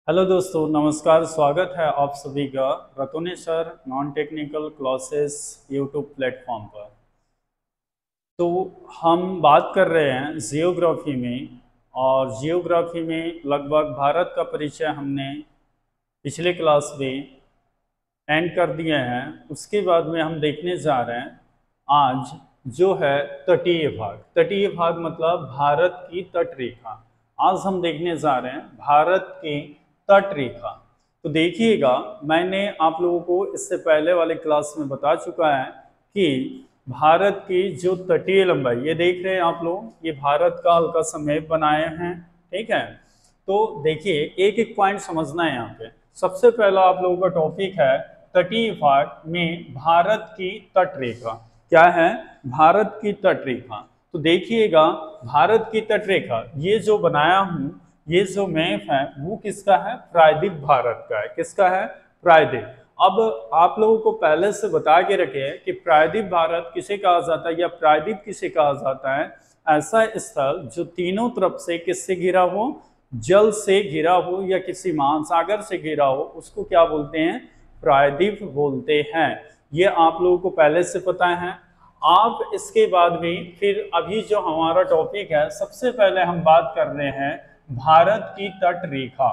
Hello दोस्तों, नमस्कार। स्वागत है आप सभी का Ratneshwar non technical classes YouTube platform पर। तो हम बात कर रहे हैं जियोग्राफी में, और जियोग्राफी में लगभग भारत का परिचय हमने पिछले क्लास में एंड कर दिए हैं। उसके बाद में हम देखने जा रहे हैं आज जो है तटीय भाग। तटीय भाग मतलब भारत की तट रेखा। आज हम देखने जा रहे हैं भारत की तट रेखा। तो देखिएगा, मैंने आप लोगों को इससे पहले वाले क्लास में बता चुका है कि भारत की जो तटीय लंबाई, ये देख रहे हैं आप लोग, ये भारत का हल्का सा मैप बनाए हैं, ठीक है। तो देखिए, एक एक पॉइंट समझना है यहाँ पे। सबसे पहला आप लोगों का टॉपिक है तटीय भाग में भारत की तट रेखा। क्या है? भारत की तट रेखा। तो देखिएगा, भारत की तट रेखा ये जो बनाया हूं, ये जो मैप है वो किसका है? प्रायद्वीप भारत का है। किसका है? प्रायद्वीप। अब आप लोगों को पहले से बता के रखे हैं कि प्रायद्वीप भारत किसे कहा जाता है या प्रायद्वीप किसे कहा जाता है? ऐसा स्थल जो तीनों तरफ से किससे घिरा हो? जल से घिरा हो या किसी महासागर से घिरा हो, उसको क्या बोलते हैं? प्रायद्वीप बोलते हैं। ये आप लोगों को पहले से पता है। आप इसके बाद में फिर अभी जो हमारा टॉपिक है, सबसे पहले हम बात कर रहे हैं भारत की तट रेखा।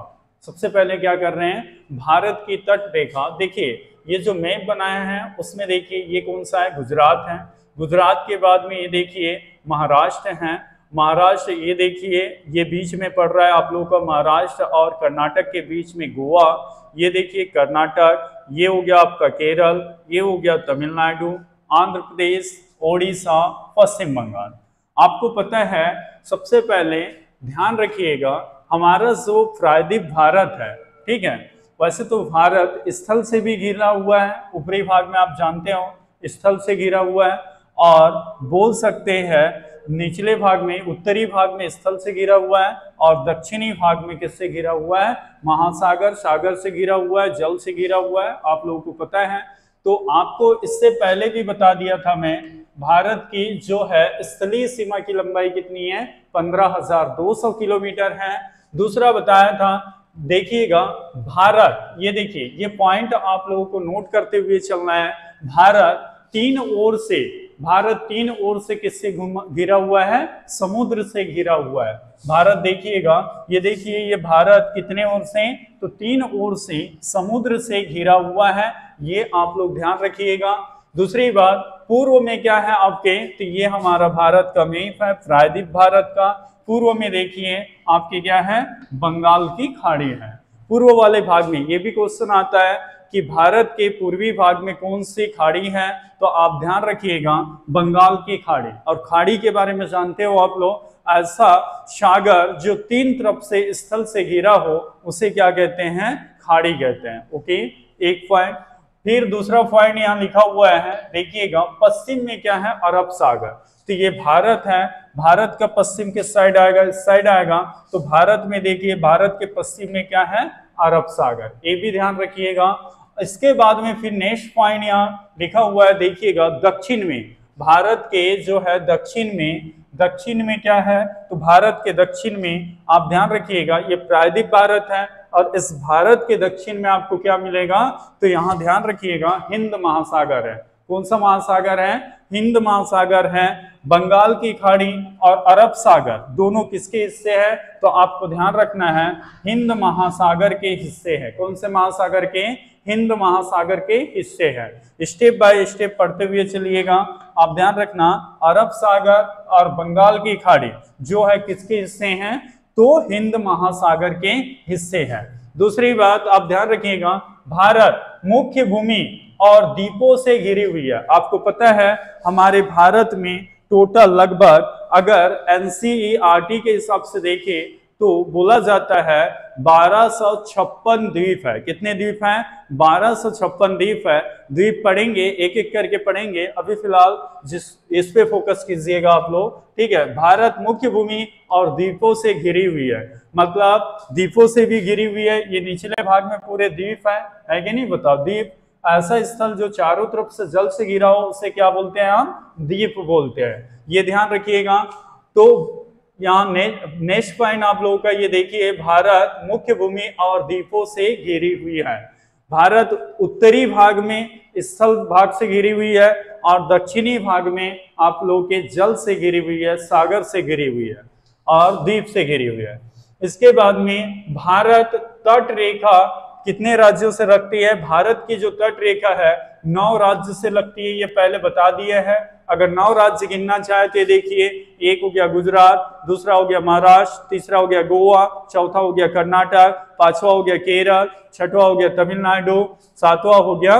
सबसे पहले क्या कर रहे हैं? भारत की तट रेखा। देखिए, ये जो मैप बनाया है उसमें देखिए ये कौन सा है? गुजरात है। गुजरात के बाद में ये देखिए महाराष्ट्र है। महाराष्ट्र, ये देखिए ये बीच में पड़ रहा है आप लोगों का महाराष्ट्र और कर्नाटक के बीच में गोवा। ये देखिए कर्नाटक, ये हो गया आपका केरल, ये हो गया तमिलनाडु, आंध्र प्रदेश, ओडिशा, पश्चिम बंगाल। आपको पता है, सबसे पहले ध्यान रखिएगा, हमारा जो प्रायद्वीप भारत है, ठीक है, वैसे तो भारत स्थल से भी घिरा हुआ है। ऊपरी भाग में आप जानते हो स्थल से घिरा हुआ है, और बोल सकते हैं निचले भाग में, उत्तरी भाग में स्थल से घिरा हुआ है, और दक्षिणी भाग में किससे घिरा हुआ है? महासागर, सागर से घिरा हुआ है, जल से घिरा हुआ है। आप लोगों को पता है। तो आपको इससे पहले भी बता दिया था मैं, भारत की जो है स्थलीय सीमा की लंबाई कितनी है? 15,200 किलोमीटर है। दूसरा बताया था, देखिएगा भारत, ये देखिए ये पॉइंट आप लोगों को नोट करते हुए चलना है। भारत तीन ओर से किससे घिरा हुआ है? समुद्र से घिरा हुआ है। भारत देखिएगा, ये देखिए ये भारत कितने ओर से? तो तीन ओर से समुद्र से घिरा हुआ है। ये आप लोग ध्यान रखिएगा। दूसरी बात, पूर्व में क्या है आपके? तो ये हमारा भारत का मैप है, प्रायद्वीप भारत का। पूर्व में देखिए आपके क्या है? बंगाल की खाड़ी है। पूर्व वाले भाग में ये भी क्वेश्चन आता है कि भारत के पूर्वी भाग में कौन सी खाड़ी है? तो आप ध्यान रखिएगा, बंगाल की खाड़ी। और खाड़ी के बारे में जानते हो आप लोग, ऐसा सागर जो तीन तरफ से स्थल से घिरा हो उसे क्या कहते हैं? खाड़ी कहते हैं। ओके, एक पॉइंट। फिर दूसरा पॉइंट यहाँ लिखा हुआ है, देखिएगा पश्चिम में क्या है? अरब सागर। तो ये भारत है, भारत का पश्चिम किस साइड आएगा? इस साइड आएगा। तो भारत में देखिए, भारत के पश्चिम में क्या है? अरब सागर। ये भी ध्यान रखिएगा। इसके बाद में फिर नेक्स्ट पॉइंट यहाँ लिखा हुआ है, देखिएगा दक्षिण में, भारत के जो है दक्षिण में क्या है? तो भारत के दक्षिण में आप ध्यान रखिएगा ये प्रायद्वीप भारत है, और इस भारत के दक्षिण में आपको क्या मिलेगा? तो यहाँ ध्यान रखिएगा हिंद महासागर है। कौन सा महासागर है? हिंद महासागर है। बंगाल की खाड़ी और अरब सागर दोनों किसके हिस्से है? तो आपको ध्यान रखना है हिंद महासागर के हिस्से है। कौन से महासागर के? हिंद महासागर के हिस्से है। स्टेप बाय स्टेप पढ़ते हुए चलिएगा। आप ध्यान रखना, अरब सागर और बंगाल की खाड़ी जो है किसके हिस्से हैं? तो हिंद महासागर के हिस्से हैं। दूसरी बात आप ध्यान रखिएगा, भारत मुख्य भूमि और द्वीपों से घिरी हुई है। आपको पता है हमारे भारत में टोटल लगभग, अगर एनसीईआरटी के हिसाब से देखें तो बोला जाता है 1256 द्वीप है। कितने द्वीप हैं? 1256 द्वीप है। द्वीप पढ़ेंगे, एक एक करके पढ़ेंगे। अभी फिलहाल इस पे फोकस कीजिएगा आप लोग, ठीक है। भारत मुख्य भूमि और द्वीपों से घिरी हुई है, मतलब द्वीपों से भी घिरी हुई है। ये निचले भाग में पूरे द्वीप है कि नहीं? बताओ, द्वीप ऐसा स्थल जो चारों तरफ से जल से घिरा हो उसे क्या बोलते हैं? हम द्वीप बोलते हैं। ये ध्यान रखिएगा। तो यहाँ नेक्स्ट पॉइंट आप लोगों का ये देखिए, भारत मुख्य भूमि और द्वीपों से घिरी हुई है। भारत उत्तरी भाग में स्थल भाग से घिरी हुई है और दक्षिणी भाग में आप लोगों के जल से घिरी हुई है, सागर से घिरी हुई है और द्वीप से घिरी हुई है। इसके बाद में भारत तट रेखा कितने राज्यों से लगती है? भारत की जो तट रेखा है 9 राज्य से लगती है, ये पहले बता दिया है। अगर 9 राज्य गिनना चाहे तो देखिए, एक हो गया गुजरात, दूसरा हो गया महाराष्ट्र, तीसरा हो गया गोवा, चौथा हो गया कर्नाटक, पांचवा हो गया केरल, छठवा हो गया तमिलनाडु, सातवां हो गया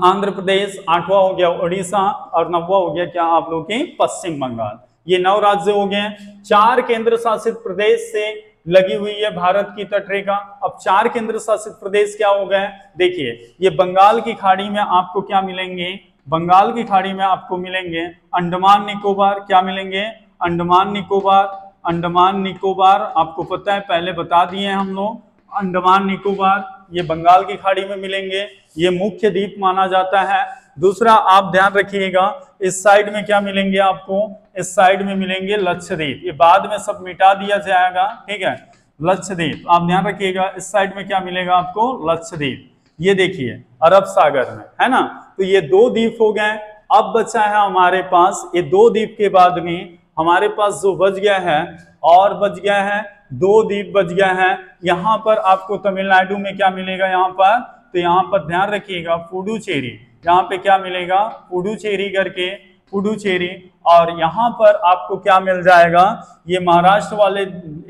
आंध्र प्रदेश, आठवां हो गया उड़ीसा और 9वां हो गया क्या आप लोग के पश्चिम बंगाल। ये 9 राज्य हो गए। 4 केंद्र शासित प्रदेश से लगी हुई है भारत की तटरेखा। अब 4 केंद्र शासित प्रदेश क्या हो गए? देखिए, ये बंगाल की खाड़ी में आपको क्या मिलेंगे? बंगाल की खाड़ी में आपको मिलेंगे अंडमान निकोबार। क्या मिलेंगे? अंडमान निकोबार। अंडमान निकोबार आपको पता है, पहले बता दिए हैं हम लोग। अंडमान निकोबार ये बंगाल की खाड़ी में मिलेंगे, ये मुख्य द्वीप माना जाता है। दूसरा आप ध्यान रखिएगा, इस साइड में क्या मिलेंगे आपको? इस साइड में मिलेंगे लक्षद्वीप। ये बाद में सब मिटा दिया जाएगा, ठीक है। लक्षद्वीप आप ध्यान रखिएगा, इस साइड में क्या मिलेगा आपको? लक्षद्वीप। ये देखिए अरब सागर में, है ना। तो ये 2 द्वीप हो गए। अब बचा है हमारे पास ये 2 द्वीप के बाद में हमारे पास जो बच गया है और बच गया है 2 द्वीप बच गया है। यहाँ पर आपको तमिलनाडु में क्या मिलेगा? यहाँ पर तो यहाँ पर ध्यान रखिएगा पुडुचेरी। यहाँ पे क्या मिलेगा? पुडुचेरी करके, पुडुचेरी। और यहाँ पर आपको क्या मिल जाएगा? ये महाराष्ट्र वाले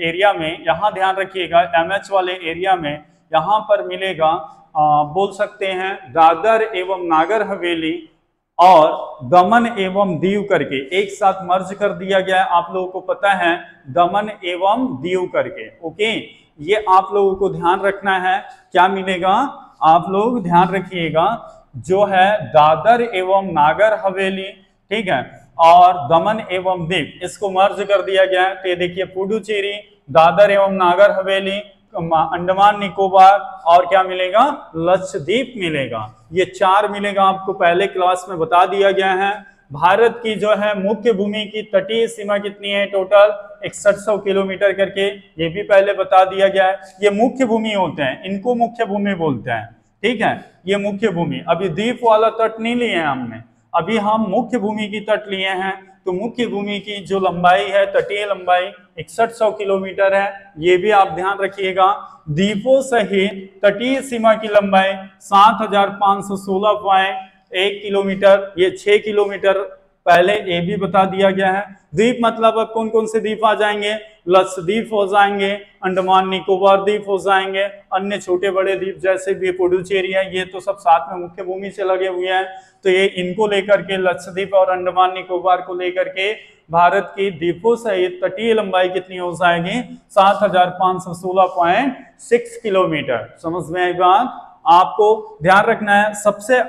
एरिया में, यहाँ ध्यान रखिएगा MH वाले एरिया में यहाँ पर मिलेगा बोल सकते हैं दादर एवं नागर हवेली और दमन एवं दीव करके एक साथ मर्ज कर दिया गया है। आप लोगों को पता है दमन एवं दीव करके, ओके। ये आप लोगों को ध्यान रखना है। क्या मिलेगा? आप लोग ध्यान रखिएगा, जो है दादर एवं नागर हवेली, ठीक है, और दमन एवं दीव, इसको मर्ज कर दिया गया है। तो ये देखिए पुडुचेरी, दादर एवं नागर हवेली, अंडमान निकोबार और क्या मिलेगा? लक्षद्वीप मिलेगा। ये 4 मिलेगा, आपको पहले क्लास में बता दिया गया है। भारत की जो है मुख्य भूमि की तटीय सीमा कितनी है? टोटल 6100 किलोमीटर करके, ये भी पहले बता दिया गया है। ये मुख्य भूमि होते हैं, इनको मुख्य भूमि बोलते हैं, ठीक है। ये मुख्य भूमि, अभी द्वीप वाला तट नहीं लिए हैं हमने, अभी हम मुख्य भूमि की तट लिए हैं। तो मुख्य भूमि की जो लंबाई है, तटीय लंबाई 6100 किलोमीटर है, ये भी आप ध्यान रखिएगा। द्वीपों सहित तटीय सीमा की लंबाई 7516.1 किलोमीटर, ये 6 किलोमीटर पहले ये भी बता दिया गया है। द्वीप मतलब अब कौन कौन से द्वीप आ जाएंगे? लक्षद्वीप हो जाएंगे, अंडमान निकोबार द्वीप हो जाएंगे, अन्य छोटे बड़े द्वीप जैसे भी पुडुचेरी है, ये तो सब साथ में मुख्य भूमि से लगे हुए हैं। तो ये इनको लेकर के, लक्षद्वीप और अंडमान निकोबार को लेकर के भारत की द्वीपों सहित तटीय लंबाई कितनी हो जाएगी? 7516.6 किलोमीटर। समझ में आई बात? आपको ध्यान रखना है, सबसे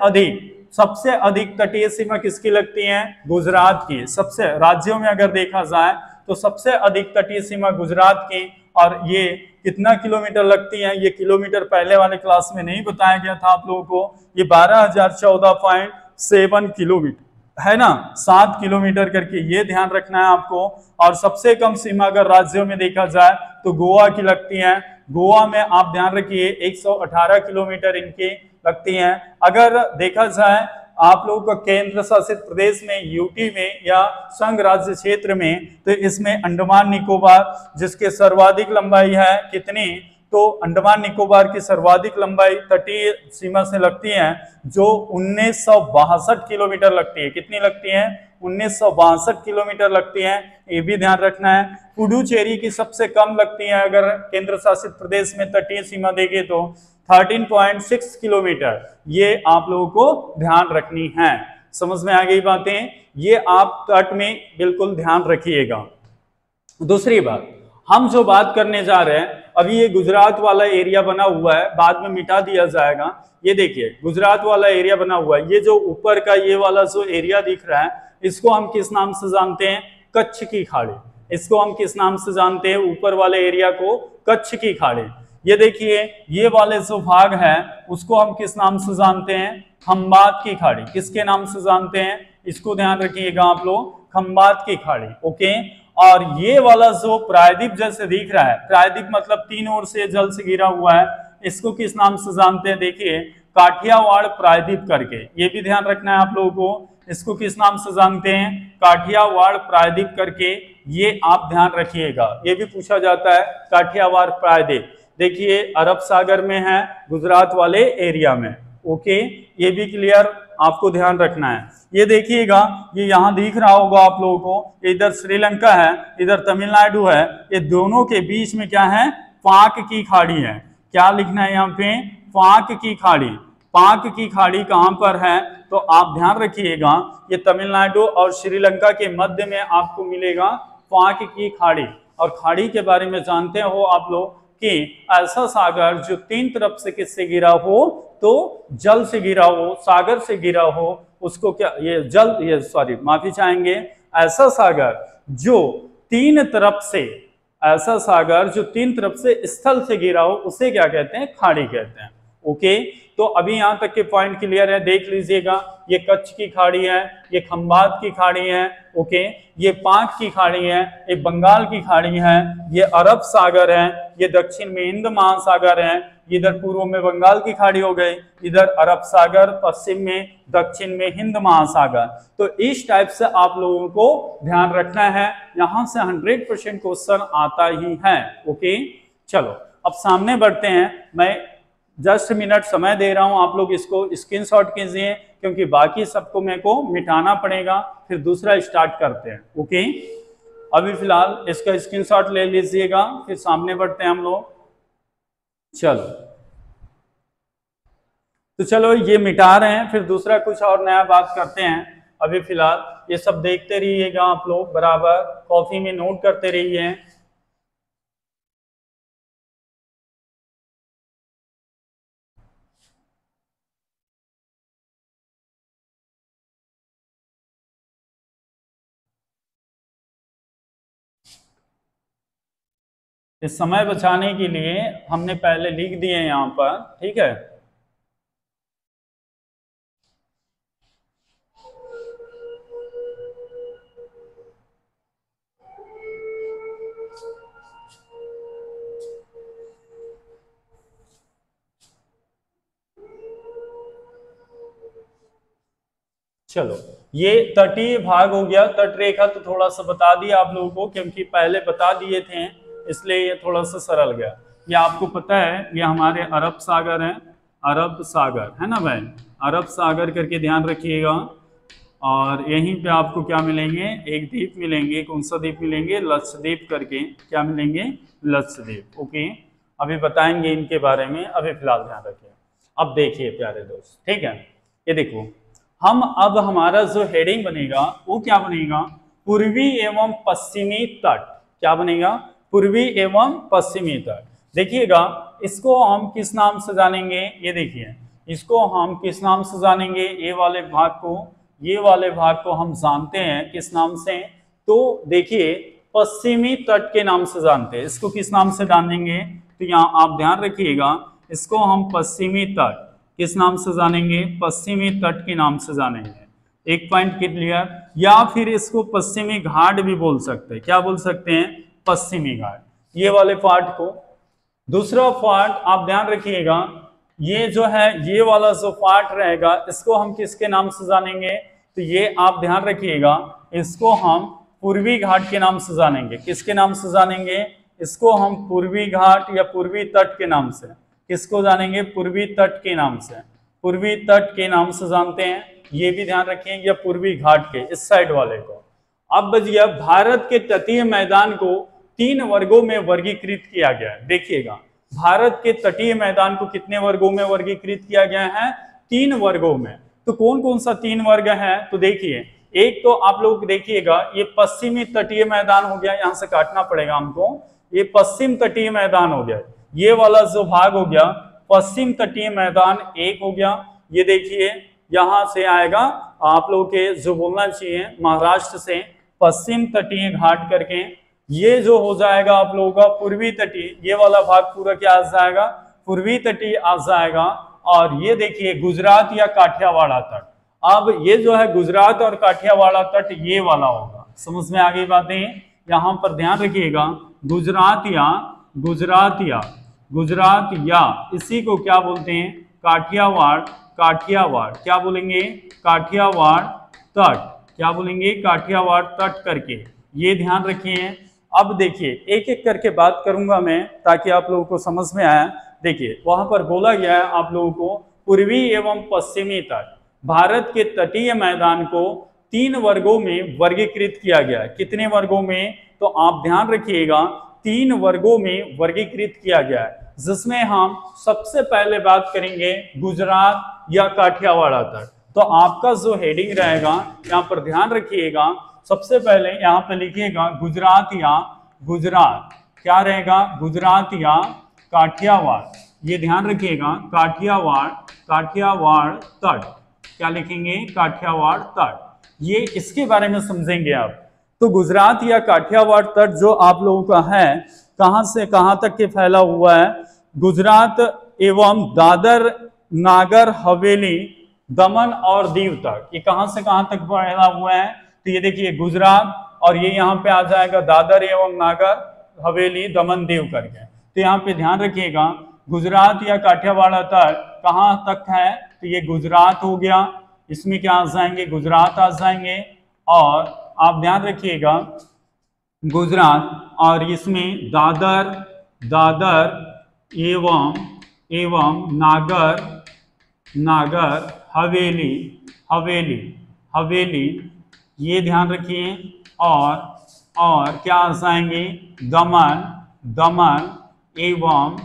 अधिक तटीय सीमा किसकी लगती है? गुजरात की। सबसे राज्यों में अगर देखा जाए तो सबसे अधिक तटीय सीमा गुजरात की, और ये कितना किलोमीटर लगती है? ये किलोमीटर पहले वाले क्लास में नहीं बताया गया था आप लोगों को। ये 12014.7 किलोमीटर है ना, 7 किलोमीटर करके, ये ध्यान रखना है आपको। और सबसे कम सीमा अगर राज्यों में देखा जाए तो गोवा की लगती है। गोवा में आप ध्यान रखिए 118 किलोमीटर इनकी लगती हैं। अगर देखा जाए आप लोगों का केंद्र शासित प्रदेश में, यूटी में या संघ राज्य क्षेत्र में, तो इसमें अंडमान निकोबार जिसके सर्वाधिक लंबाई है कितनी? तो अंडमान निकोबार की सर्वाधिक लंबाई तटीय सीमा से लगती है जो 1962 किलोमीटर लगती है। कितनी लगती है? 1962 किलोमीटर लगती है, ये भी ध्यान रखना है। पुडुचेरी की सबसे कम लगती है अगर केंद्र शासित प्रदेश में तटीय सीमा देखें तो 13.6 किलोमीटर, ये आप लोगों को ध्यान रखनी है। समझ में आ गई बातें? ये आप तट में बिल्कुल ध्यान रखिएगा। दूसरी बात, हम जो बात करने जा रहे हैं, अभी ये गुजरात वाला एरिया बना हुआ है, बाद में मिटा दिया जाएगा। ये देखिए गुजरात वाला एरिया बना हुआ है, ये जो ऊपर का ये वाला जो एरिया दिख रहा है, इसको हम किस नाम से जानते हैं? कच्छ की खाड़ी। इसको हम किस नाम से जानते हैं? ऊपर वाले एरिया को कच्छ की खाड़ी। ये देखिए ये वाले जो भाग है उसको हम किस नाम से जानते हैं? खंबात की खाड़ी। किसके नाम से जानते हैं? इसको ध्यान रखिएगा आप लोग, खंबात की खाड़ी, ओके। और ये वाला जो प्रायद्वीप जैसे दिख रहा है, प्रायद्वीप मतलब तीन ओर से जल से घिरा हुआ है, इसको किस नाम से जानते हैं? देखिए काठियावाड़ प्रायद्वीप करके, ये भी ध्यान रखना है आप लोगों को। इसको किस नाम से जानते हैं? काठियावाड़ प्रायद्वीप करके, ये आप ध्यान रखिएगा, ये भी पूछा जाता है काठियावाड़ प्रायद्वीप। देखिए अरब सागर में है, गुजरात वाले एरिया में। ओके, ये भी क्लियर आपको ध्यान रखना है। ये देखिएगा, ये यहाँ दिख रहा होगा आप लोगों को, इधर श्रीलंका है, इधर तमिलनाडु है, ये दोनों के बीच में क्या है? पाक की खाड़ी है। क्या लिखना है यहाँ पे? पाक की खाड़ी। पाक की खाड़ी कहाँ पर है? तो आप ध्यान रखिएगा, ये तमिलनाडु और श्रीलंका के मध्य में आपको मिलेगा पाक की खाड़ी। और खाड़ी के बारे में जानते हो आप लोग कि ऐसा सागर जो तीन तरफ से किससे घिरा हो? तो जल से घिरा हो, सागर से घिरा हो, उसको क्या ये जल, ये सॉरी माफी चाहेंगे, ऐसा सागर जो तीन तरफ से, ऐसा सागर जो तीन तरफ से स्थल से घिरा हो, उसे क्या कहते हैं? खाड़ी कहते हैं। ओके, तो अभी यहां तक के पॉइंट क्लियर है, देख लीजिएगा। ये कच्छ की खाड़ी है, ये खंबात की खाड़ी है, ओके, ये पाक की खाड़ी है, ये बंगाल की खाड़ी है, ये अरब सागर है, ये दक्षिण में हिंद महासागर है, इधर पूर्व में बंगाल की खाड़ी हो गई, इधर अरब सागर, पश्चिम में, दक्षिण में हिंद महासागर। तो इस टाइप से आप लोगों को ध्यान रखना है, यहां से 100% क्वेश्चन आता ही है। ओके, चलो अब सामने बढ़ते हैं। मैं जस्ट मिनट समय दे रहा हूं, आप लोग इसको स्क्रीनशॉट कीजिए, क्योंकि बाकी सबको मेरे को मिटाना पड़ेगा, फिर दूसरा स्टार्ट करते हैं। ओके, अभी फिलहाल इसका स्क्रीनशॉट ले लीजिएगा, फिर सामने बढ़ते हैं हम लोग। चलो, तो चलो ये मिटा रहे हैं, फिर दूसरा कुछ और नया बात करते हैं। अभी फिलहाल ये सब देखते रहिएगा आप लोग, बराबर कॉपी में नोट करते रहिए। इस समय बचाने के लिए हमने पहले लिख दिए यहाँ पर, ठीक है। चलो, ये तटीय भाग हो गया, तट रेखा तो थोड़ा सा बता दिया आप लोगों को, क्योंकि पहले बता दिए थे, इसलिए ये थोड़ा सा सरल गया। ये आपको पता है, ये हमारे अरब सागर है, अरब सागर है ना भाई, अरब सागर करके ध्यान रखिएगा। और यहीं पे आपको क्या मिलेंगे? एक द्वीप मिलेंगे। कौन सा द्वीप मिलेंगे? लक्षद्वीप करके। क्या मिलेंगे? लक्षद्वीप। ओके, अभी बताएंगे इनके बारे में, अभी फिलहाल ध्यान रखिए। अब देखिए प्यारे दोस्त, ठीक है, ये देखो, हम अब हमारा जो हेडिंग बनेगा वो क्या बनेगा? पूर्वी एवं पश्चिमी तट। क्या बनेगा? पूर्वी एवं पश्चिमी तट। देखिएगा, इसको हम किस नाम से जानेंगे? ये देखिए, इसको हम किस नाम से जानेंगे? ये वाले भाग को, ये वाले भाग को हम जानते हैं किस नाम से? तो देखिए, पश्चिमी तट के नाम से जानते हैं। इसको किस नाम से जानेंगे? तो यहाँ आप ध्यान रखिएगा, इसको हम पश्चिमी तट किस नाम से जानेंगे? पश्चिमी तट के नाम से जानेंगे। एक पॉइंट क्लियर। या फिर इसको पश्चिमी घाट भी बोल सकते हैं। क्या बोल सकते हैं? पश्चिमी घाट, ये वाले पार्ट को। दूसरा पार्ट आप ध्यान रखिएगा, ये जो है, ये वाला जो पार्ट रहेगा, इसको हम किसके नाम से जानेंगे? तो ये आप ध्यान रखिएगा, इसको हम पूर्वी घाट के नाम से जानेंगे। किसके नाम से जानेंगे? इसको हम पूर्वी घाट या पूर्वी तट के नाम से। किसको जानेंगे? पूर्वी तट के नाम से। पूर्वी तट के नाम से जानते हैं, ये भी ध्यान रखें, या पूर्वी घाट के इस साइड वाले को। अब बजिए, भारत के तटीय मैदान को 3 वर्गों में वर्गीकृत किया गया है। देखिएगा, भारत के तटीय मैदान को कितने वर्गों में वर्गीकृत किया गया है? 3 वर्गों में। तो कौन कौन सा 3 वर्ग है? तो देखिए, एक तो आप लोग देखिएगा, ये पश्चिमी तटीय मैदान हो गया, यहां से काटना पड़ेगा हमको, ये पश्चिम तटीय मैदान हो गया, ये वाला जो भाग हो गया पश्चिम तटीय मैदान एक हो गया। ये देखिए, यहां से आएगा आप लोगों के जो बोलना चाहिए महाराष्ट्र से पश्चिम तटीय घाट करके, ये जो हो जाएगा आप लोगों का पूर्वी तटीय, ये वाला भाग पूरा क्या आ जाएगा? पूर्वी तटीय आ जाएगा। और ये देखिए गुजरात या काठियावाड़ा तट। अब ये जो है गुजरात और काठियावाड़ा तट, ये वाला होगा। समझ में आ गई बातें? यहाँ पर ध्यान रखिएगा गुजरात या इसी को क्या बोलते हैं, काठियावाड़। क्या बोलेंगे, काठियावाड़ तट। क्या बोलेंगे, काठियावाड़ तट करके, ये ध्यान रखिए। अब देखिए एक एक करके बात करूंगा मैं ताकि आप लोगों को समझ में आया। देखिए वहां पर बोला गया है आप लोगों को पूर्वी एवं पश्चिमी तट, भारत के तटीय मैदान को 3 वर्गों में वर्गीकृत किया गया है। कितने वर्गों में, तो आप ध्यान रखिएगा 3 वर्गों में वर्गीकृत किया गया है, जिसमें हम सबसे पहले बात करेंगे गुजरात या काठियावाड़ तट। तो आपका जो हेडिंग रहेगा यहाँ पर ध्यान रखिएगा, सबसे पहले यहाँ पे लिखिएगा गुजरात। क्या रहेगा, गुजरात या काठियावाड़, ये ध्यान रखिएगा काठियावाड़ तट। क्या लिखेंगे, काठियावाड़ तट। ये इसके बारे में समझेंगे आप। तो गुजरात या काठियावाड़ तट जो आप लोगों का है, कहां से कहां तक के फैला हुआ है, गुजरात एवं दादर नागर हवेली दमन और दीव तक। ये कहां से कहां तक फैला हुआ है, तो ये देखिए गुजरात और ये यहाँ पे आ जाएगा दादर एवं नागर हवेली दमन दीव करके। तो यहाँ पे ध्यान रखिएगा गुजरात या काठियावाड़ तट कहाँ तक है, तो ये गुजरात हो गया, इसमें क्या आ जाएंगे, गुजरात आ जाएंगे। और आप ध्यान रखिएगा गुजरात और इसमें दादर एवं नागर हवेली, ये ध्यान रखिए। और क्या आ जाएंगे, दमन एवं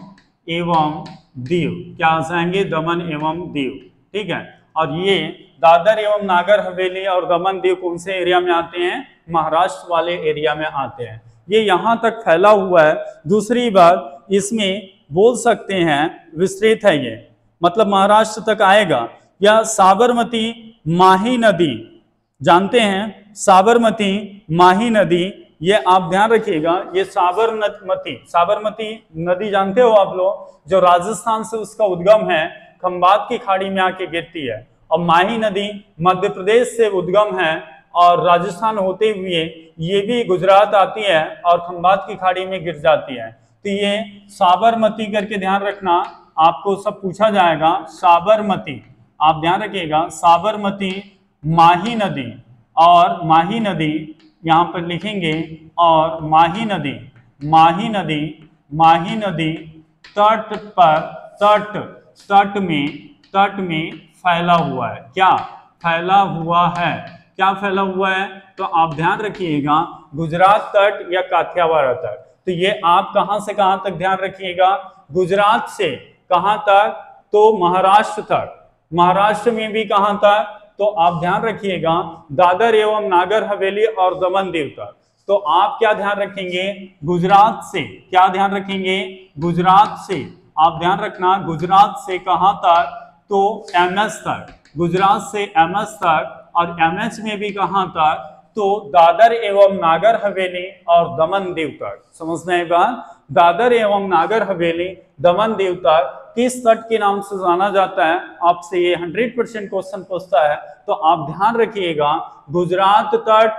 दीव। क्या आ जाएंगे, दमन एवं दीव। ठीक है। और ये दादर एवं नागर हवेली और दमन दीव कौन से एरिया में आते हैं, महाराष्ट्र वाले एरिया में आते हैं। ये यहाँ तक फैला हुआ है। दूसरी बात इसमें बोल सकते हैं विस्तृत है, ये मतलब महाराष्ट्र तक आएगा। या साबरमती माही नदी, जानते हैं साबरमती माही नदी, ये आप ध्यान रखिएगा। ये साबरमती नदी जानते हो आप लोग, जो राजस्थान से उसका उद्गम है, खंबात की खाड़ी में आके गिरती है। और माही नदी मध्य प्रदेश से उद्गम है और राजस्थान होते हुए ये भी गुजरात आती है और खंबात की खाड़ी में गिर जाती है। तो ये साबरमती करके ध्यान रखना, आपको सब पूछा जाएगा। साबरमती आप ध्यान रखिएगा, साबरमती माही नदी, और माही नदी यहाँ पर लिखेंगे। और माही नदी तट में फैला हुआ है। क्या फैला हुआ है, तो आप ध्यान रखिएगा गुजरात तट या काठियावाड़ तट। तो ये आप कहां से कहां तक ध्यान रखिएगा, गुजरात से कहां तक, तो महाराष्ट्र तक। महाराष्ट्र में भी कहां तक, तो आप ध्यान रखिएगा दादर एवं नागर हवेली और दमन दीव तक। तो आप क्या ध्यान रखेंगे, गुजरात से। क्या ध्यान रखेंगे, गुजरात से। आप ध्यान रखना गुजरात से कहां तक, तो एमएच तक। गुजरात से एमएच तक, और एमएच में भी कहां तक, तो दादर एवं नागर हवेली और दमन दीव तक। समझ में आई बात, दादर एवं नागर हवेली दमन दीव तक किस तट के नाम से जाना जाता है, आपसे ये 100% क्वेश्चन पूछता है। तो आप ध्यान रखिएगा गुजरात तट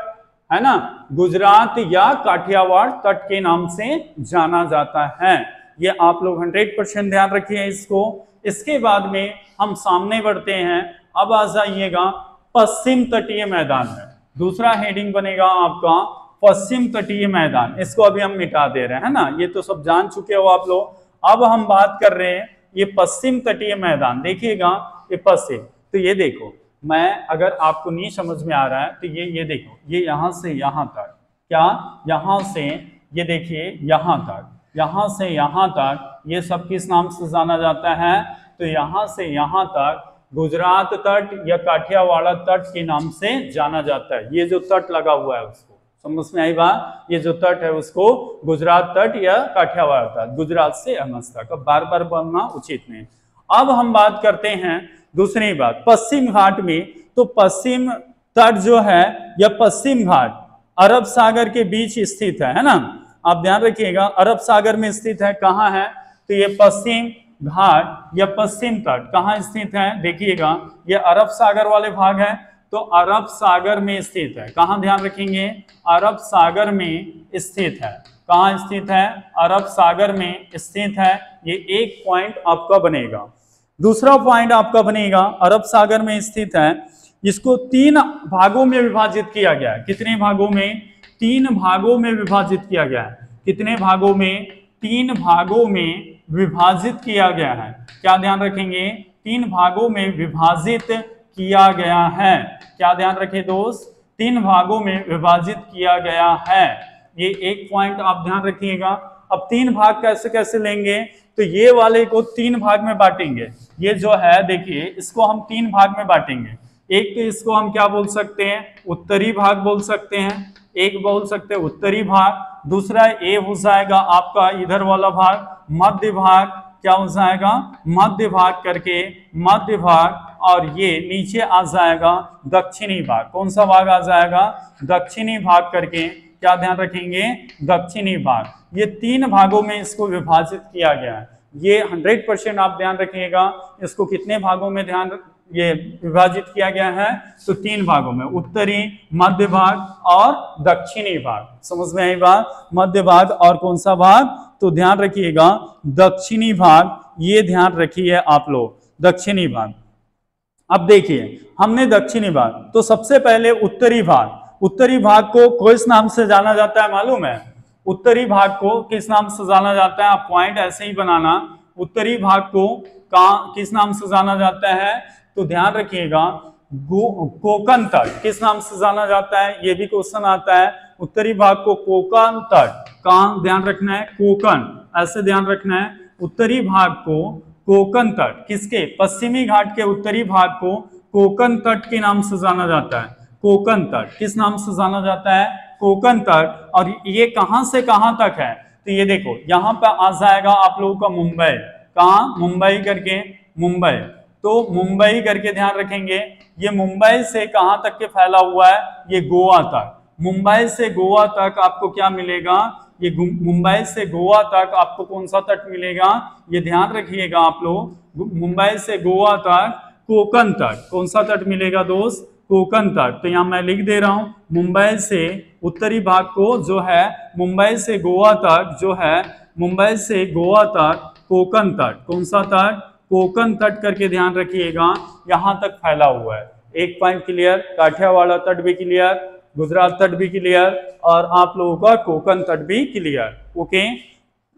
है ना, गुजरात या काठियावाड़ तट के नाम से जाना जाता है। ये आप लोग 100% ध्यान रखिए इसको। इसके बाद में हम सामने बढ़ते हैं। अब आ जाइएगा पश्चिम तटीय मैदान है, दूसरा हेडिंग बनेगा आपका पश्चिम तटीय मैदान। इसको अभी हम मिटा दे रहे हैं, है ना, ये तो सब जान चुके हो आप लोग। अब हम बात कर रहे हैं ये पश्चिम तटीय मैदान। देखिएगा ये पश्चिम, तो ये देखो, मैं अगर आपको नहीं समझ में आ रहा है तो ये देखो, ये यहाँ से यहाँ तक, क्या यहाँ से ये देखिए यहाँ तक, यहाँ से यहाँ तक, ये सब किस नाम से जाना जाता है, तो यहाँ से यहाँ तक गुजरात तट या काठियावाड़ तट के नाम से जाना जाता है। ये जो तट लगा हुआ है उसको, समझ में आई बात, ये जो तट है उसको गुजरात तट या काठियावाड़ तट, गुजरात से एमएच तक। अब बार बार बोलना उचित नहीं। अब हम बात करते हैं दूसरी बात पश्चिम घाट में। तो पश्चिम तट जो है या पश्चिम घाट अरब सागर के बीच स्थित है ना। आप ध्यान रखिएगा अरब सागर में स्थित है। कहाँ है, तो ये पश्चिम घाट या पश्चिम तट कहाँ स्थित है, देखिएगा ये अरब सागर वाले भाग है। तो अरब सागर में स्थित है। कहाँ ध्यान रखेंगे? अरब सागर में स्थित है। कहाँ स्थित है? अरब सागर में स्थित है। ये एक पॉइंट आपका बनेगा। दूसरा पॉइंट आपका बनेगा अरब सागर में स्थित है, इसको 3 भागों में विभाजित किया गया है। कितने भागों में? 3 भागों में विभाजित किया गया है। कितने भागों में? 3 भागों में विभाजित किया गया है। क्या ध्यान रखेंगे? 3 भागों में विभाजित किया गया है। क्या ध्यान रखें दोस्त? 3 भागों में विभाजित किया गया है। ये एक पॉइंट आप ध्यान रखिएगा। अब 3 भाग कैसे कैसे लेंगे? तो ये वाले को 3 भाग में बांटेंगे। ये जो है देखिए, इसको हम 3 भाग में बांटेंगे। एक तो इसको हम क्या बोल सकते हैं? उत्तरी भाग बोल सकते हैं। एक बोल सकते हैं उत्तरी भाग। दूसरा ये हो जाएगा आपका इधर वाला भाग, मध्य भाग। क्या हो जाएगा? मध्य भाग करके मध्य भाग, और ये नीचे आ जाएगा दक्षिणी भाग। कौन सा भाग आ जाएगा? दक्षिणी भाग करके क्या ध्यान रखेंगे? दक्षिणी भाग। ये 3 भागों में इसको विभाजित किया गया है। ये 100% आप ध्यान रखिएगा। इसको कितने भागों में ये विभाजित किया गया है? तो 3 भागों में, उत्तरी, मध्य भाग और दक्षिणी भाग। समझ में आई बात? मध्य भाग और कौन सा भाग? तो ध्यान रखिएगा दक्षिणी भाग। ये ध्यान रखिए आप लोग, दक्षिणी भाग। अब देखिए, हमने दक्षिणी भाग, तो सबसे पहले उत्तरी भाग। उत्तरी भाग को किस नाम से जाना जाता है मालूम है? उत्तरी भाग को किस नाम से जाना जाता है? आप पॉइंट ऐसे ही बनाना। उत्तरी भाग को किस नाम से जाना जाता है? तो ध्यान रखिएगा कोकण तट। किस नाम से जाना जाता है? ये भी क्वेश्चन आता है। उत्तरी भाग को कोकण तट। कहाँ ध्यान रखना है? कोकण, ऐसे ध्यान रखना है। उत्तरी भाग को कोकण तट, किसके? पश्चिमी घाट के उत्तरी भाग को कोकण तट के नाम से जाना जाता है। कोकण तट किस नाम से जाना जाता है? कोकण तट। और ये कहां से कहां तक है? तो ये देखो, यहां पर आ जाएगा आप लोगों का मुंबई। कहां? मुंबई करके मुंबई। तो मुंबई करके ध्यान रखेंगे। ये मुंबई से कहां तक के फैला हुआ है? ये गोवा तक। मुंबई से गोवा तक आपको क्या मिलेगा? ये मुंबई से गोवा तक आपको कौन सा तट मिलेगा? ये ध्यान रखिएगा आप लोग, मुंबई से गोवा तक कोकण तट। कौन सा तट मिलेगा दोस्त? कोकण तट। तो यहाँ मैं लिख दे रहा हूं, मुंबई से उत्तरी भाग को जो है मुंबई से गोवा तक, जो है मुंबई से गोवा तक कोकण तट। कौन सा तट? कोकण तट करके ध्यान रखिएगा, यहां तक फैला हुआ है। एक पॉइंट क्लियर। काठियावाड़ तट भी क्लियर, गुजरात तट भी क्लियर, और आप लोगों का कोकण तट भी क्लियर। ओके,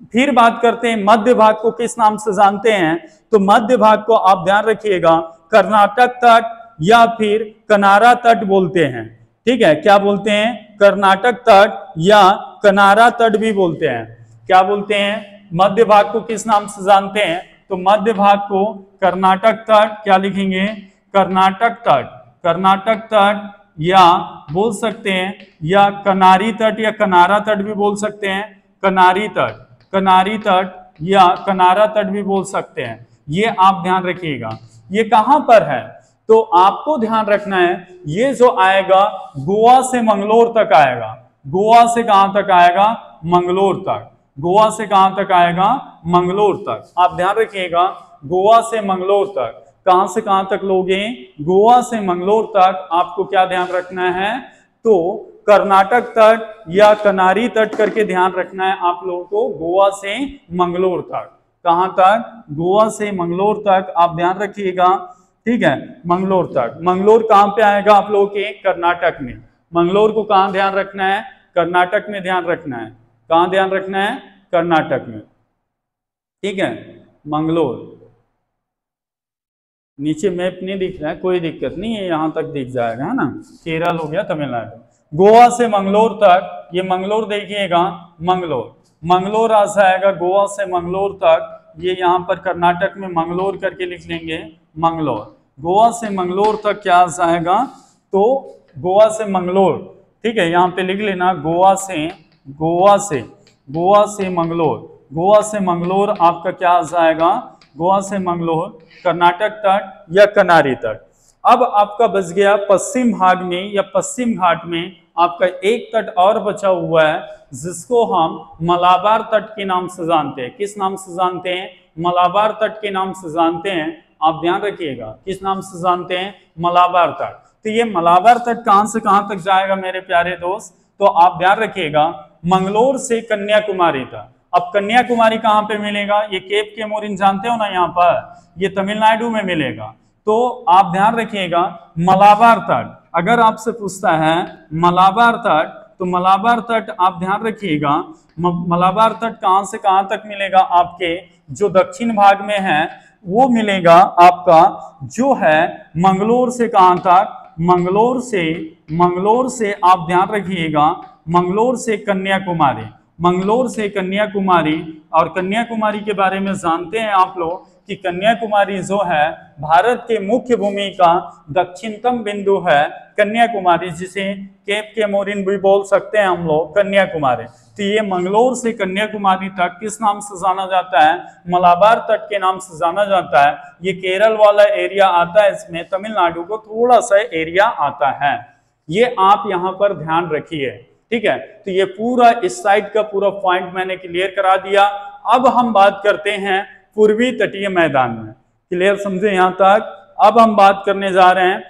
फिर बात करते हैं मध्य भाग को किस नाम से जानते हैं? तो मध्य भाग को आप ध्यान रखिएगा कर्नाटक तट या फिर कनारा तट बोलते हैं। ठीक है, क्या बोलते हैं? कर्नाटक तट या कनारा तट भी बोलते हैं। क्या बोलते हैं? मध्य भाग को किस नाम से जानते हैं? तो मध्य भाग को कर्नाटक तट, क्या लिखेंगे? कर्नाटक तट। कर्नाटक तट या बोल सकते हैं या कनारी तट या कनारा तट भी बोल सकते हैं। कनारी तट, कनारी तट या कनारा तट भी बोल सकते हैं। ये आप ध्यान रखिएगा। ये कहां पर है? तो आपको ध्यान रखना है, ये जो आएगा गोवा से मंगलोर तक आएगा। गोवा से कहां तक आएगा? मंगलोर तक। गोवा से कहां तक आएगा? मंगलोर तक। आप ध्यान रखिएगा, गोवा से मंगलोर तक। कहां से कहां तक लोगे? गोवा से मंगलोर तक आपको क्या ध्यान रखना है? तो कर्नाटक तट या कनारी तट करके ध्यान रखना है आप लोगों को। गोवा से मंगलोर तक। कहां तक? गोवा से मंगलोर तक आप ध्यान रखिएगा। ठीक है, मंगलोर तक। मंगलोर कहां पे आएगा आप लोगों के? कर्नाटक में। मंगलोर को कहां ध्यान रखना है? कर्नाटक में ध्यान रखना है। कहां ध्यान रखना है? कर्नाटक में। ठीक है, मंगलोर। नीचे मैप नहीं दिख रहा है, कोई दिक्कत नहीं है, यहां तक दिख जाएगा, है ना। केरल हो गया, तमिलनाडु। गोवा से मंगलोर तक, ये मंगलोर देखिएगा, मंगलोर। मंगलोर आ जाएगा गोवा से मंगलोर तक। ये यहाँ पर कर्नाटक में मंगलोर करके लिख लेंगे, मंगलोर। गोवा से मंगलोर तक क्या आ जाएगा? तो गोवा से मंगलोर। ठीक है, यहाँ पे लिख लेना, गोवा से मंगलोर। गोवा से मंगलोर आपका क्या आ जाएगा? गोवा से मंगलोर, कर्नाटक तट या कनारी तट। अब आपका बच गया पश्चिम भाग में या पश्चिम घाट में आपका एक तट और बचा हुआ है, जिसको हम मलाबार तट के नाम से जानते हैं। किस नाम से जानते हैं? मलाबार तट के नाम से जानते हैं। आप ध्यान रखिएगा, किस नाम से जानते हैं? मलाबार तट। तो ये मलाबार तट कहां से कहां तक जाएगा मेरे प्यारे दोस्त? तो आप ध्यान रखिएगा, मंगलोर से कन्याकुमारी तक। अब कन्याकुमारी कहां पे मिलेगा? ये केप केमोरिन जानते हो ना, यहाँ पर ये तमिलनाडु में मिलेगा। तो आप ध्यान रखिएगा, मलाबार तट अगर आपसे पूछता है मलाबार तट, तो मलाबार तट आप ध्यान रखिएगा, मलाबार तट कहां से कहां तक मिलेगा? आपके जो दक्षिण भाग में है वो मिलेगा आपका जो है मंगलोर से कहां तक? मंगलोर से आप ध्यान रखिएगा, मंगलोर से कन्याकुमारी, मंगलोर से कन्याकुमारी। और कन्याकुमारी के बारे में जानते हैं आप लोग कि कन्याकुमारी जो है भारत के मुख्य भूमि का दक्षिणतम बिंदु है कन्याकुमारी, जिसे केप केमोरिन भी बोल सकते हैं हम लोग, कन्याकुमारी। तो ये मंगलोर से कन्याकुमारी तक किस नाम से जाना जाता है? मलाबार तट के नाम से जाना जाता है। ये केरल वाला एरिया आता है, इसमें तमिलनाडु को थोड़ा सा एरिया आता है, ये आप यहाँ पर ध्यान रखिए, ठीक है। तो ये पूरा इस साइड का पूरा पॉइंट मैंने क्लियर करा दिया। अब हम बात करते हैं पूर्वी तटीय मैदान में, क्लियर समझे यहाँ तक? अब हम बात करने जा रहे हैं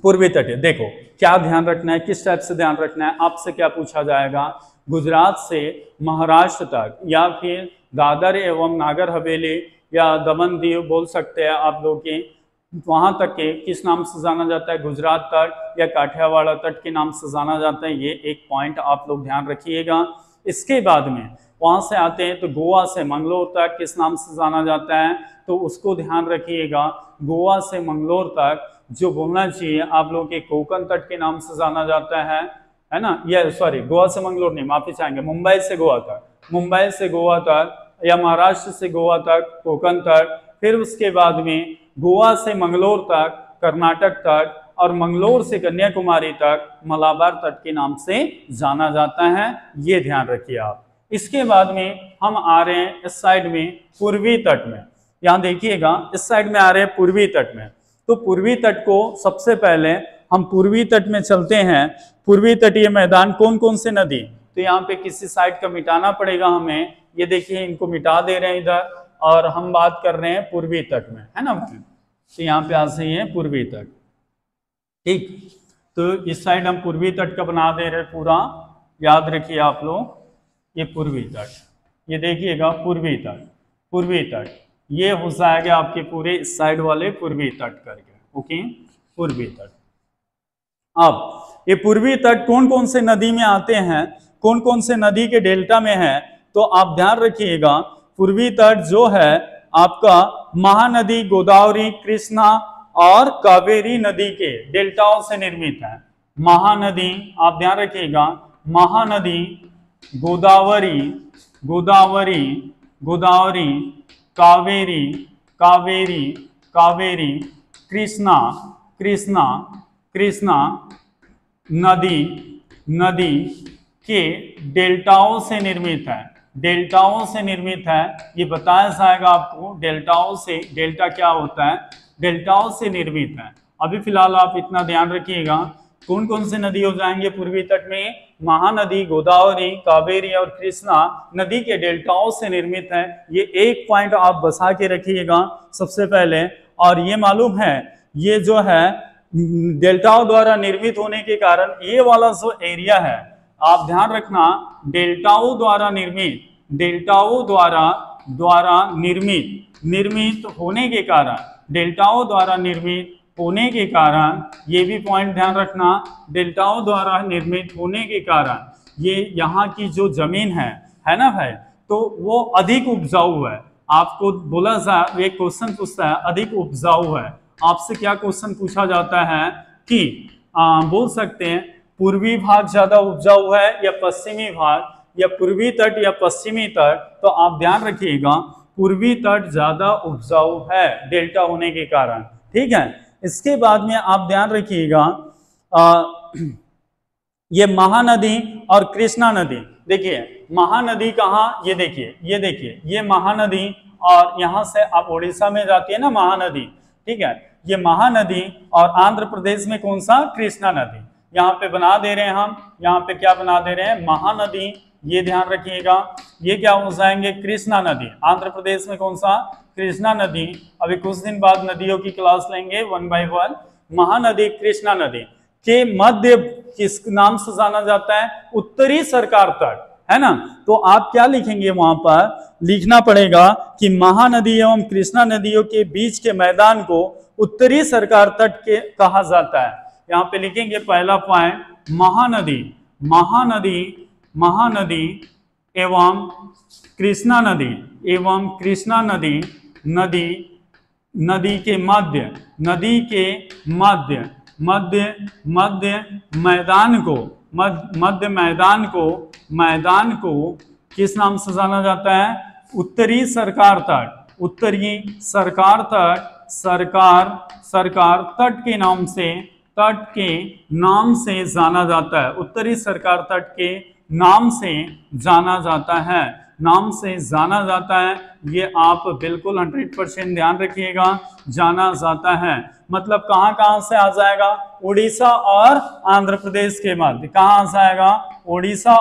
पूर्वी तटीय। देखो क्या ध्यान रखना है, किस टाइप से ध्यान रखना है, आपसे क्या पूछा जाएगा? गुजरात से महाराष्ट्र तक, या फिर दादर एवं नागर हवेली या दमन दीव बोल सकते हैं आप लोग की, वहां तक के किस नाम से जाना जाता है? गुजरात तट या काठियावाड़ तट के नाम से जाना जाता है। ये एक पॉइंट आप लोग ध्यान रखिएगा। इसके बाद में वहां से आते हैं तो गोवा से मंगलोर तक किस नाम से जाना जाता है? तो उसको ध्यान रखिएगा, गोवा से मंगलोर तक जो बोलना चाहिए आप लोगों के कोंकण तट के नाम से जाना जाता है ना? ये सॉरी, गोवा से मंगलोर नहीं, माफी चाहेंगे, मुंबई से गोवा तक, मुंबई से गोवा तक या महाराष्ट्र से गोवा तक कोंकण तट। फिर उसके बाद में गोवा से मंगलोर तक कर्नाटक तट, और मंगलोर से कन्याकुमारी तक मलाबार तट के नाम से जाना जाता है, ये ध्यान रखिए आप। इसके बाद में हम आ रहे हैं इस साइड में पूर्वी तट में, यहाँ देखिएगा इस साइड में आ रहे हैं पूर्वी तट में। तो पूर्वी तट को सबसे पहले हम पूर्वी तट में चलते हैं। पूर्वी तटीय मैदान कौन कौन से नदी? तो यहाँ पे किसी साइड का मिटाना पड़ेगा हमें, ये देखिए इनको मिटा दे रहे हैं इधर, और हम बात कर रहे हैं पूर्वी तट में, है ना? तो यहाँ पे आ सही है पूर्वी तट, ठीक। तो इस साइड हम पूर्वी तट का बना दे रहे पूरा, याद रखिए आप लोग, ये पूर्वी तट, ये देखिएगा पूर्वी तट, पूर्वी तट ये हो जाएगा आपके पूरे इस साइड वाले पूर्वी तट करके, ओके, पूर्वी तट। अब ये पूर्वी तट कौन कौन से नदी में आते हैं, कौन कौन से नदी के डेल्टा में है? तो आप ध्यान रखिएगा, पूर्वी तट जो है आपका महानदी, गोदावरी, कृष्णा और कावेरी नदी के डेल्टाओं से निर्मित है। महानदी आप ध्यान रखिएगा, महानदी, गोदावरी, गोदावरी, गोदावरी, कावेरी, कावेरी, कावेरी, कृष्णा, कृष्णा, कृष्णा नदी, नदी के डेल्टाओं से निर्मित है, डेल्टाओं से निर्मित है। ये बताया जाएगा आपको डेल्टाओं से, डेल्टा क्या होता है, डेल्टाओं से निर्मित है। अभी फिलहाल आप इतना ध्यान रखिएगा, कौन कौन से नदी हो जाएंगे पूर्वी तट में? महानदी, गोदावरी, कावेरी और कृष्णा नदी के डेल्टाओं से निर्मित है। ये एक पॉइंट आप बसा के रखिएगा सबसे पहले। और ये मालूम है, ये जो है डेल्टाओं द्वारा निर्मित होने के कारण ये वाला जो एरिया है, आप ध्यान रखना, डेल्टाओं द्वारा निर्मित, डेल्टाओं द्वारा निर्मित होने के कारण, डेल्टाओं द्वारा निर्मित होने के कारण, ये भी पॉइंट ध्यान रखना, डेल्टाओं द्वारा निर्मित होने के कारण ये यहाँ की जो जमीन है ना भाई, तो वो अधिक उपजाऊ है। आपको बोला जा, एक क्वेश्चन पूछता है अधिक उपजाऊ है, आपसे क्या क्वेश्चन पूछा जाता है कि बोल सकते हैं पूर्वी भाग ज्यादा उपजाऊ है या पश्चिमी भाग, या पूर्वी तट या पश्चिमी तट? तो आप ध्यान रखिएगा, पूर्वी तट ज्यादा उपजाऊ है डेल्टा होने के कारण, ठीक है। इसके बाद में आप ध्यान रखिएगा, ये महानदी और कृष्णा नदी, देखिए महानदी कहाँ, ये देखिए, ये देखिए, ये महानदी, और यहाँ से आप उड़ीसा में जाती है ना महानदी, ठीक है। ये महानदी, और आंध्र प्रदेश में कौन सा? कृष्णा नदी। यहाँ पे बना दे रहे हैं हम, यहाँ पे क्या बना दे रहे हैं? महानदी, ये ध्यान रखिएगा। ये क्या हो जाएंगे? कृष्णा नदी। आंध्र प्रदेश में कौन सा? कृष्णा नदी। अभी कुछ दिन बाद नदियों की क्लास लेंगे 1 by 1। महानदी कृष्णा नदी के मध्य किस नाम से जाना जाता है? उत्तरी सरकार तट, है ना। तो आप क्या लिखेंगे वहां पर? लिखना पड़ेगा कि महानदी एवं कृष्णा नदियों के बीच के मैदान को उत्तरी सरकार तट के कहा जाता है। यहाँ पे लिखेंगे पहला पॉइंट, महानदी, महानदी, महानदी एवं कृष्णा नदी, एवं कृष्णा नदी, नदी, नदी के मध्य, नदी के मध्य, मध्य, मध्य मैदान को, मध्य मैदान को, मैदान को किस नाम से जाना जाता है? उत्तरी सरकार तट, उत्तरी सरकार तट, सरकार तट के नाम से, तट के नाम से जाना जाता है। उत्तरी सरकार तट के नाम से जाना जाता है, नाम से जाना जाता है। ये आप बिल्कुल 100% ध्यान रखिएगा, जाना जाता है। मतलब कहां कहां से आ जाएगा? उड़ीसा और आंध्र प्रदेश के मध्य। कहां आ जाएगा? उड़ीसा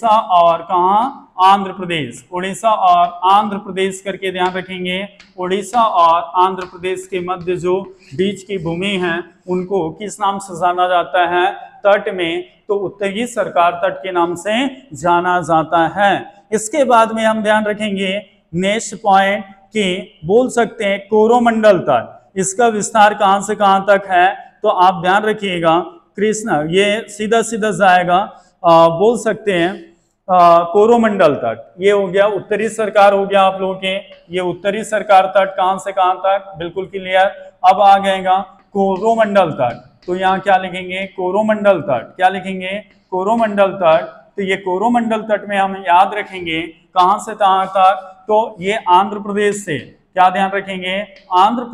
और कहां? आंध्र प्रदेश। उड़ीसा और आंध्र प्रदेश करके ध्यान रखेंगे। उड़ीसा और आंध्र प्रदेश के मध्य जो बीच की भूमि है उनको किस नाम से जाना जाता है? तट में तो उत्तरी सरकार तट के नाम से जाना जाता है। इसके बाद में हम ध्यान रखेंगे नेक्स्ट पॉइंट कि बोल सकते हैं कोरोमंडल तट। इसका विस्तार कहां से कहां तक है? तो आप ध्यान रखिएगा, कृष्णा ये सीधा सीधा जाएगा, बोल सकते हैं कोरोमंडल तट। ये हो गया उत्तरी सरकार, हो गया आप लोगों के ये उत्तरी सरकार तट कहां से कहां तक, बिल्कुल क्लियर। अब आ जाएगा कोरोमंडल तट, तो यहाँ क्या लिखेंगे? कोरोमंडल तट। क्या लिखेंगे? कोरोमंडल तट। तो ये कोरोमंडल तट में हम याद रखेंगे कहां से कहां तक? तो ये आंध्र प्रदेश से, क्या ध्यान रखेंगे? आंध्र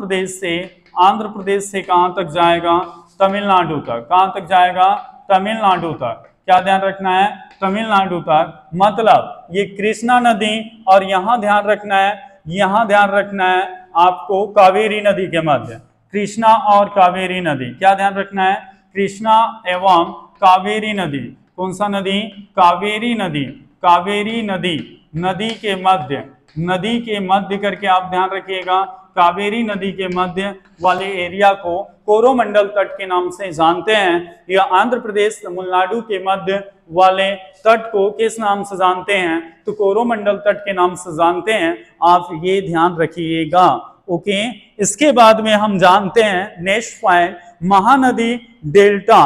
प्रदेश से कहां तक जाएगा? तमिलनाडु तक। कहां तक जाएगा? तमिलनाडु तक। क्या ध्यान रखना है? तमिलनाडु तक। मतलब ये कृष्णा नदी और यहाँ ध्यान रखना है, यहाँ ध्यान रखना है आपको कावेरी नदी के मध्य, कृष्णा और कावेरी नदी। क्या ध्यान रखना है? कृष्णा एवं कावेरी नदी। कौन सा नदी? कावेरी नदी। कावेरी नदी, नदी के मध्य, नदी के मध्य करके आप ध्यान रखिएगा। कावेरी नदी के मध्य वाले एरिया को कोरोमंडल तट के नाम से जानते हैं। या आंध्र प्रदेश तमिलनाडु के मध्य वाले तट को किस नाम से जानते हैं? तो कोरोमंडल तट के नाम से जानते हैं। आप ये ध्यान रखिएगा, ओके। इसके बाद में हम जानते हैं नेक्स्ट पॉइंट, महानदी डेल्टा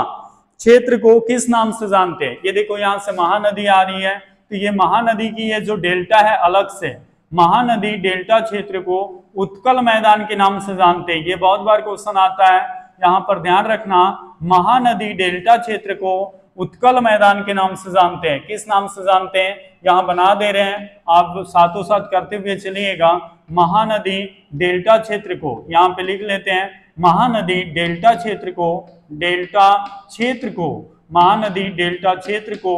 क्षेत्र को किस नाम से जानते हैं? ये देखो यहाँ से महानदी आ रही है, तो ये महानदी की ये जो डेल्टा है अलग से, महानदी डेल्टा क्षेत्र को उत्कल मैदान के नाम से जानते हैं। ये बहुत बार क्वेश्चन आता है, यहाँ पर ध्यान रखना। महानदी डेल्टा क्षेत्र को उत्कल मैदान के नाम से जानते हैं। किस नाम से जानते हैं? यहाँ बना दे रहे हैं, आप साथों साथ करते हुए चलिएगा। महानदी डेल्टा क्षेत्र को यहाँ पे लिख लेते हैं, महानदी डेल्टा क्षेत्र को, डेल्टा क्षेत्र को, महानदी डेल्टा क्षेत्र को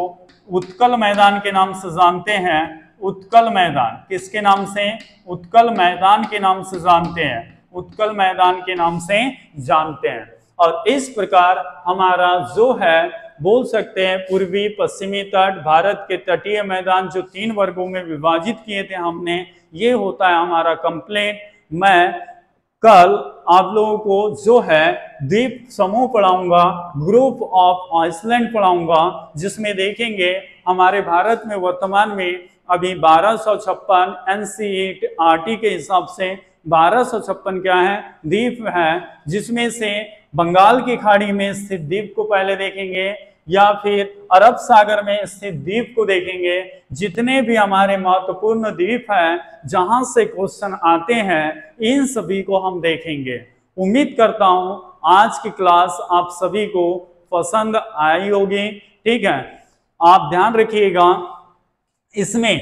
उत्कल मैदान के नाम से जानते हैं। उत्कल मैदान किसके नाम से? उत्कल मैदान के नाम से जानते हैं। उत्कल मैदान के नाम से जानते हैं। और इस प्रकार हमारा जो है बोल सकते हैं पूर्वी पश्चिमी तट, भारत के तटीय मैदान जो 3 वर्गों में विभाजित किए थे हमने, ये होता है हमारा कंप्लीट। मैं कल आप लोगों को जो है द्वीप समूह पढ़ाऊंगा, ग्रुप ऑफ आइसलैंड पढ़ाऊंगा, जिसमें देखेंगे हमारे भारत में वर्तमान में अभी 1256 NCERT के हिसाब से 1256 क्या है? द्वीप है, जिसमें से बंगाल की खाड़ी में स्थित द्वीप को पहले देखेंगे या फिर अरब सागर में स्थित द्वीप को देखेंगे। जितने भी हमारे महत्वपूर्ण द्वीप हैं जहां से क्वेश्चन आते हैं, इन सभी को हम देखेंगे। उम्मीद करता हूं आज की क्लास आप सभी को पसंद आई होगी, ठीक है। आप ध्यान रखिएगा, इसमें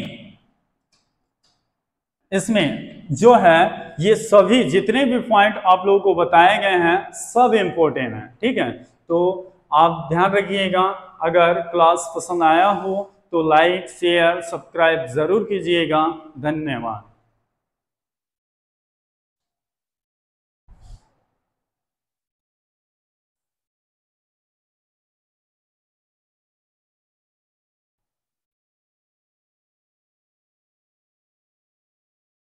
जो है ये सभी जितने भी पॉइंट आप लोगों को बताए गए हैं सब इम्पोर्टेंट है, ठीक है। तो आप ध्यान रखिएगा, अगर क्लास पसंद आया हो तो लाइक शेयर सब्सक्राइब जरूर कीजिएगा। धन्यवाद।